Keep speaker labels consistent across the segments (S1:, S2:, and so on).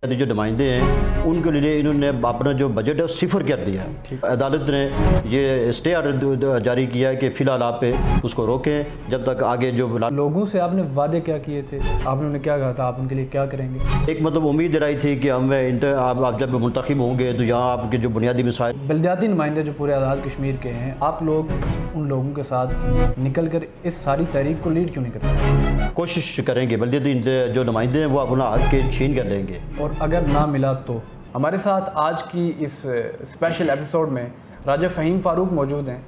S1: जो नुमाइंदे हैं उनके लिए इन्होंने अपना जो बजट है सिफर कर दिया है। अदालत ने ये स्टे आर्डर जारी किया है कि फ़िलहाल आप उसको रोकें जब तक आगे जो
S2: लोगों से आपने वादे क्या किए थे, आपने उन्हें क्या कहा था, आप उनके लिए क्या करेंगे?
S1: एक मतलब उम्मीद दिलाई थी कि आप जब मुंतखब होंगे तो यहाँ आपके जो बुनियादी मसाइल
S2: बल्दियाती नुमाइंदे जो पूरे आज़ाद कश्मीर के हैं, आप लोग उन लोगों के साथ निकल कर इस सारी तहरीक को लीड क्यों नहीं करते?
S1: कोशिश करेंगे, बल्दियाती जो नुमाइंदे हैं वो अपना हक के छीन कर लेंगे
S2: और अगर ना मिला तो। हमारे साथ आज की इस स्पेशल एपिसोड में राजा फ़हीम फ़ारूक मौजूद हैं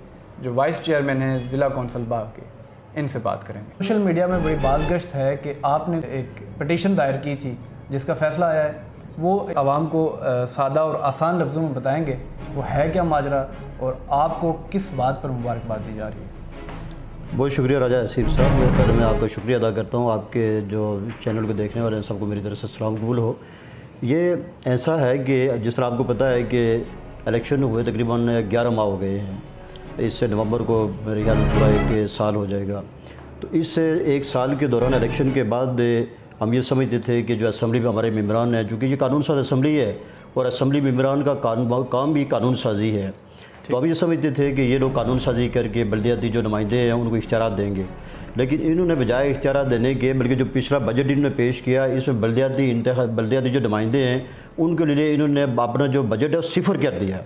S2: जो वाइस चेयरमैन हैं ज़िला कौंसल बाग के। इनसे बात करेंगे। सोशल मीडिया में बड़ी बाज़गश्त है कि आपने एक पटिशन दायर की थी जिसका फ़ैसला आया है, वो आवाम को सादा और आसान लफ्ज़ों में बताएंगे वो है क्या माजरा और आपको किस बात पर मुबारकबाद दी जा रही है।
S1: बहुत शुक्रिया राजा हसीब साहब, पहले मैं आपका शुक्रिया अदा करता हूँ। आपके जो चैनल को देखने वाले हैं सबको मेरी तरफ से सलाम कबूल हो। ये ऐसा है कि जिस तरह आपको पता है कि इलेक्शन हुए तकरीबन 11 माह हो गए हैं, इससे नवंबर को मेरे ख्याल में पूरा एक साल हो जाएगा। तो इस एक साल के दौरान इलेक्शन के बाद हम ये समझते थे कि जो असम्बली में हमारे मेम्बरान हैं, चूँकि ये कानून साज असम्बली है और असम्बली मेम्बरान का काम भी कानून साजी है, तो हम ये समझते थे कि ये लोग कानून साजी करके बल्दियाती जो नुमाइंदे हैं उनको इख्तियारात देंगे, लेकिन इन्होंने बजाय इख्तियारात देने के बल्कि जो पिछला बजट इन्होंने पेश किया इसमें बल्दियाती जो नुमाइंदे हैं उनके लिए इन्होंने अपना जो बजट है सिफर कर दिया।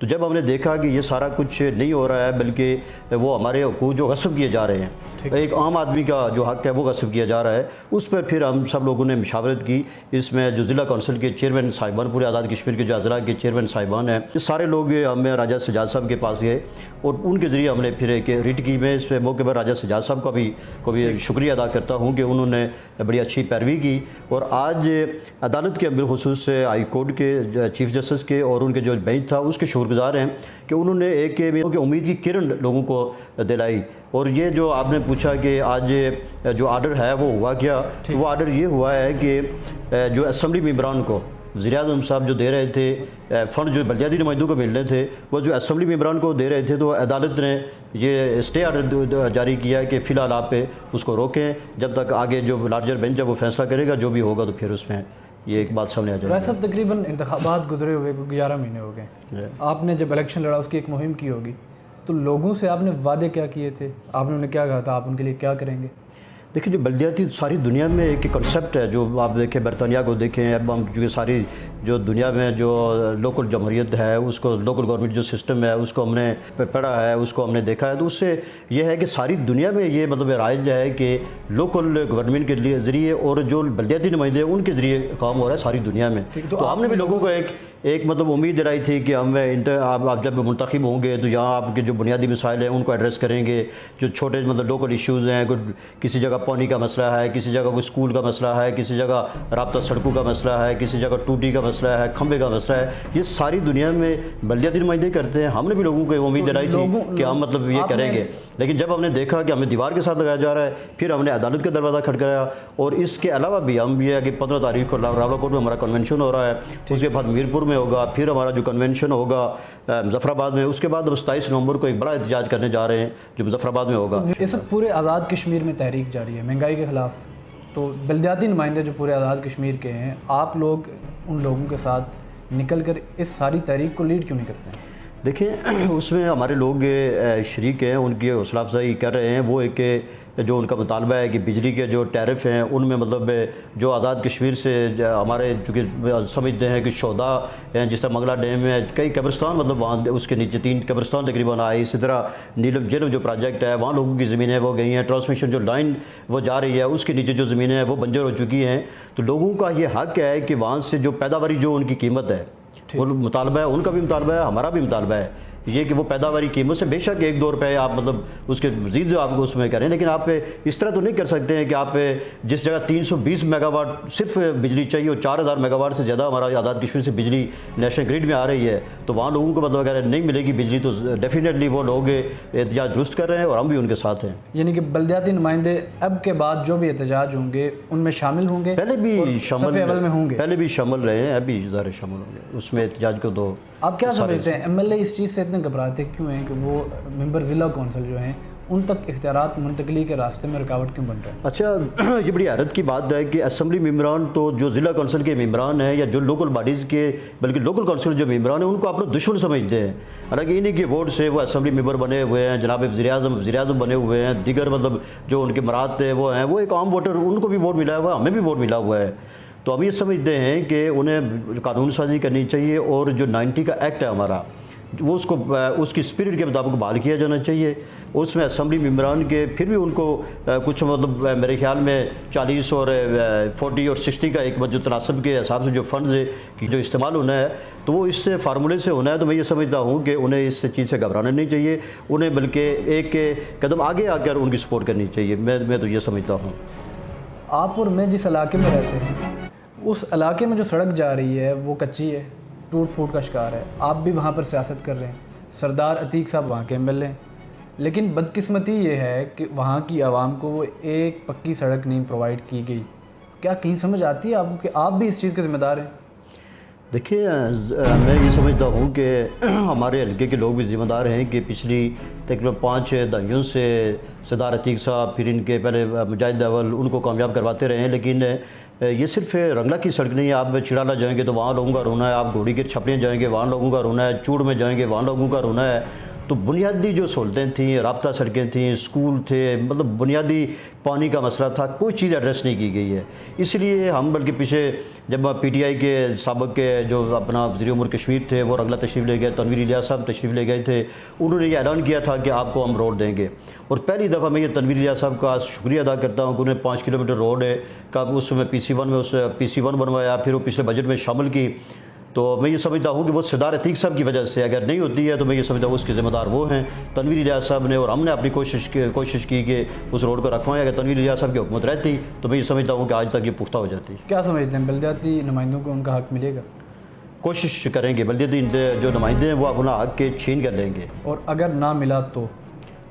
S1: तो जब हमने देखा कि ये सारा कुछ नहीं हो रहा है बल्कि वो हमारे हकूक़ जो गस्ब किए जा रहे हैं, एक आम आदमी का जो हक़ है वो गस्ब किया जा रहा है, उस पर फिर हम सब लोगों ने मशावरत की। इसमें जो ज़िला कौंसिल के चेयरमैन साहिबान, पूरे आज़ाद कश्मीर के जो अज़ला के चेयरमैन साहिबान हैं, ये सारे लोग हमें राजा सजाद साहब के पास गए और उनके ज़रिए हमने फिर एक रिट की। मैं इस मौके पर राजा सजाद साहब को भी शुक्रिया अदा करता हूँ कि उन्होंने बड़ी अच्छी पैरवी की और आज अदालत के बिलखुसूस हाई कोर्ट के चीफ जस्टिस के और उनके जो बेंच था उसके शुक्रगुज़ार हैं कि उन्होंने एक उम्मीद की किरण लोगों को दिलाई। और ये जो आपने पूछा कि आज जो आर्डर है वो हुआ क्या, तो वो आर्डर ये हुआ है कि जो असम्बली मेम्बरान को वज़ीर-ए-आज़म साहब जो दे रहे थे फ़ंड जो बल्दियाती नुमाइंदों को मिलने थे वो जो असम्बली मेम्बरान को दे रहे थे, तो अदालत ने ये स्टे आर्डर जारी किया है कि फ़िलहाल आप उसको रोकें जब तक आगे जो लार्जर बेंच है वो फैसला करेगा, जो भी होगा तो फिर उसमें ये एक बात सामने आ जाएगी।
S2: वैसे तकरीबन इंतखाबात गुजरे हुए 11 महीने हो गए, आपने जब इलेक्शन लड़ा उसकी एक मुहिम की होगी, तो लोगों से आपने वादे क्या किए थे, आपने उन्हें क्या कहा था, आप उनके लिए क्या करेंगे?
S1: देखिए, जो बल्दियाती सारी दुनिया में एक कंसेप्ट है, जो आप देखें बरतानिया को देखें, अब हम चूँकि सारी जो दुनिया में जो लोकल जमहूरियत है उसको, लोकल गवर्नमेंट जो सिस्टम है उसको हमने पढ़ा है, उसको हमने देखा है, तो उससे ये है कि सारी दुनिया में ये मतलब राइज है कि लोकल गवर्नमेंट के लिए ज़रिए और जो बल्दियाती नुमाइंदे हैं उनके ज़रिए काम हो रहा है सारी दुनिया में। तो हमने भी लोगों को एक मतलब उम्मीद दिलाई थी कि आप जब मुंतखब होंगे तो यहाँ आपके जो बुनियादी मसाइल हैं उनको एड्रेस करेंगे, जो छोटे मतलब लोकल इश्यूज़ हैं, किसी जगह पानी का मसला है, किसी जगह कोई स्कूल का मसला है, किसी जगह राब्ता सड़कों का मसला है, किसी जगह टूटी का मसला है, खंबे का मसला है, ये सारी दुनिया में बल्दियाती नुमाइंदे करते हैं। हमने भी लोगों को उम्मीद दिलाई थी कि हम मतलब ये करेंगे, लेकिन जब हमने देखा कि हमें दीवार के साथ लगाया जा रहा है, फिर हमने अदालत का दरवाज़ा खटखटाया। और इसके अलावा भी हम ये है कि 15 तारीख को रावलाकोट में हमारा कन्वेंशन हो रहा है, उसके बाद मीरपुर में होगा, फिर हमारा जो कन्वेंशन होगा मुजफ्फराबाद में, उसके बाद हम 27 नवंबर को एक बड़ा एहतजाज करने जा रहे हैं जो मुजफ्फराबाद में होगा।
S2: इस वक्त पूरे आज़ाद कश्मीर में तहरीक जारी है महंगाई के ख़िलाफ़, तो बल्दियाती नुमाइंदे जो पूरे आज़ाद कश्मीर के हैं, आप लोग उन लोगों के साथ निकल कर इस सारी तहरीक को लीड क्यों नहीं करते हैं?
S1: देखिए, उसमें हमारे लोग शरीक हैं, उनकी हौसला अफजाई कर रहे हैं। वो एक जो उनका मुतालबा है कि बिजली के जो टैरिफ हैं उनमें मतलब जो आज़ाद कश्मीर से हमारे चूँकि समझते हैं कि शोधा हैं, जिस तरह मंगला डैम में कई कब्रिस्तान मतलब वहाँ उसके नीचे 3 कब्रिस्तान तकरीबन आए, इसी तरह नीलम जेलम जो प्रोजेक्ट है वहाँ लोगों की ज़मीनें वो गई हैं, ट्रांसमिशन जो लाइन वो जा रही है उसके नीचे जो ज़मीनें हैं वो बंजर हो चुकी हैं। तो लोगों का ये हक़ है कि वहाँ से जो पैदावारी जो उनकी कीमत है वो मुतालबा है, उनका भी मुतालबा है, हमारा भी मुतालबा है ये कि वो पैदावारी कीमत से बेशक 1-2 रुपये आप मतलब उसके मज़ीद जो आपको उसमें करें, लेकिन आप इस तरह तो नहीं कर सकते हैं कि आप जिस जगह 320 मेगावाट सिर्फ बिजली चाहिए और 4000 मेगावाट से ज़्यादा हमारा आज़ाद कश्मीर से बिजली नेशनल ग्रिड में आ रही है, तो वहाँ लोगों को मतलब अगर नहीं मिलेगी बिजली तो डेफिनेटली वो लोग एहतजाज दुरुस्त कर रहे हैं और हम भी उनके साथ हैं।
S2: यानी कि बल्दियाती नुमाइंदे अब के बाद जो भी एहतजाज होंगे उनमें शामिल होंगे,
S1: पहले भी शामिल
S2: में होंगे,
S1: पहले भी शामिल रहे हैं, अभी ज़्यादा शामिल होंगे उसमें एहतजाज को। तो
S2: आप क्या समझते हैं एमएलए इस चीज़ से इतने घबराते क्यों हैं कि वो मेंबर ज़िला कौंसिल जो हैं उन तक इख्तियारात मुंतकली के रास्ते में रुकावट क्यों बन रहा है?
S1: अच्छा, ये बड़ी हैरत की बात है कि असम्बली मेम्बरान तो जो ज़िला कौंसिल के मेम्बरान हैं या जो लोकल बॉडीज़ के, बल्कि लोकल कौंसिल जो मेम्बरान हैं उनको अपना दुश्मन समझते हैं। हालांकि इन्हीं के वोट से वो असम्बली मेम्बर बने हुए हैं, जनाब वज़ीर-ए-आज़म बने हुए हैं, दीगर मतलब जो उनके मराद थे वो हैं, वो एक आम वोटर, उनको भी वोट मिला हुआ है, हमें भी वोट मिला हुआ है। तो हम ये समझते हैं कि उन्हें कानून साजी करनी चाहिए और जो 90 का एक्ट है हमारा, वो उसकी स्पिरिट के मुताबिक बहाल किया जाना चाहिए। उसमें असम्बली मेम्बरान के फिर भी उनको कुछ मतलब मेरे ख्याल में 40 और 40 और 60 का एक जो तनासब के हिसाब से जो फंड्स है कि जो इस्तेमाल होना है, तो वो इससे फार्मूले से होना है। तो मैं ये समझता हूँ कि उन्हें इस चीज़ से घबराना नहीं चाहिए, उन्हें बल्कि एक कदम आगे आकर उनकी सपोर्ट करनी चाहिए। मैं तो ये समझता हूँ।
S2: आप और मैं जिस इलाके में रहते हैं, उस इलाके में जो सड़क जा रही है वो कच्ची है, टूट फूट का शिकार है। आप भी वहाँ पर सियासत कर रहे हैं, सरदार अतीक साहब वहाँ के एमएलए हैं, लेकिन बदकिस्मती ये है कि वहाँ की आवाम को वो एक पक्की सड़क नहीं प्रोवाइड की गई। क्या कहीं समझ आती है आपको कि आप भी इस चीज़ के ज़िम्मेदार हैं?
S1: देखिए, मैं ये समझता हूँ कि हमारे हल्के के लोग भी ज़िम्मेदार हैं कि पिछली तकरीबन 5 दहाइयों से सरदार अतीक साहब, फिर इनके पहले मुजाहिद अव्वल, उनको कामयाब करवाते रहे हैं। लेकिन ये सिर्फ रंगला की सड़क नहीं है। आप चिड़ाला जाएंगे तो वहाँ लोगों का रोना है, आप घोड़ी के छपड़ियाँ जाएंगे वहाँ लोगों का रोना है, चूड़ में जाएंगे वहाँ लोगों का रोना है। तो बुनियादी जो सहूलतें थीं, राब्ता सड़कें थीं, स्कूल थे, मतलब बुनियादी पानी का मसला था, कोई चीज़ एड्रेस नहीं की गई है। इसलिए हम बल्कि पीछे जब PTI के साबिक़ के जो अपना वज़ीर उमूर कश्मीर थे वो रंगला तशरीफ़ ले गए, तनवीर इलियास साहब तशरीफ़ ले गए थे, उन्होंने ये ऐलान किया था कि आपको हम रोड देंगे। और पहली दफ़ा मैं ये तनवीर इलियास साहब का शुक्रिया अदा करता हूँ कि उन्हें 5 किलोमीटर रोड है का उसमें PC1 में PC1 बनवाया, फिर वो पिछले बजट में शामिल की। तो मैं ये समझता हूँ कि वो सरदार अतीक साहब की वजह से अगर नहीं होती है तो मैं ये समझता हूँ उसके ज़िम्मेदार वो हैं, तनवीर इलियास साहब ने। और हमने अपनी कोशिश की कि उस रोड को रखवाएं। अगर तनवीर इलियास साहब की हुकूमत रहती तो मैं ये समझता हूँ कि आज तक ये पुख्ता हो जाती।
S2: क्या समझते हैं, बलदियाती नुमाइंदों को उनका हक़ मिलेगा?
S1: कोशिश करेंगे, बल्दियाती जो नुमाइंदे हैं वो अपना हक़ के छीन कर लेंगे।
S2: और अगर ना मिला तो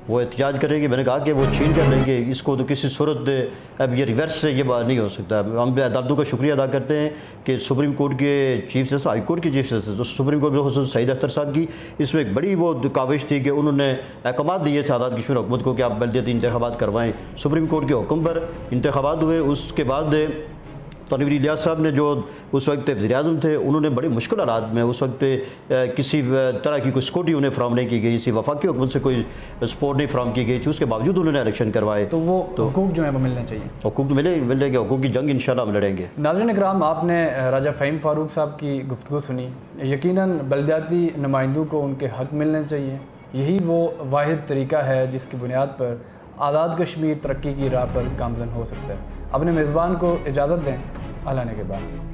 S1: वो एहतिजाज करेंगे। मैंने कहा कि वो छीन कर लेंगे इसको, तो किसी सूरत अब ये रिवर्स से ये बात नहीं हो सकता। हम अदालतों का शुक्रिया अदा करते हैं कि सुप्रीम कोर्ट के चीफ जस्टिस, हाई कोर्ट के चीफ जस्टिस, तो सुप्रीम कोर्ट में सईद अख्तर साहब की इसमें एक बड़ी वो काविश थी कि उन्होंने अहकाम दिए थे आज़ाद कश्मीर हुकूमत को कि आप बल्दियाती इंतखाबात करवाएँ। सुप्रीम कोर्ट के हुक्म पर इंतखाबात हुए। उसके बाद तनवीर इलियास साहब ने जो उस वक्त वज़ीर-ए-आज़म थे, उन्होंने बड़ी मुश्किल हालात में उस वक्त किसी तरह की कोई सिक्योरिटी उन्हें फ्राहम नहीं की गई थी, वफाकी हुकूमत से कोई सपोर्ट नहीं फ्राहम की गई थी, उसके बावजूद उन्होंने इलेक्शन करवाए।
S2: तो वो हुकूक जो है वो मिलने चाहिए।
S1: हुकूक तो मिलेंगे, हुकूक की जंग इंशाल्लाह हम लड़ेंगे।
S2: नाज़रीन इकराम, आपने राजा फ़हीम फ़ारूक साहब की गुफ्तगू सुनी। यकीनन बलदियाती नुमाइंदों को उनके हक़ मिलने चाहिए। यही वो वाहिद तरीका है जिसकी बुनियाद पर आज़ाद कश्मीर तरक्की की राह पर गामज़न हो सकता है। अपने मेज़बान को इजाज़त दें, अल्लाह ने के बाद।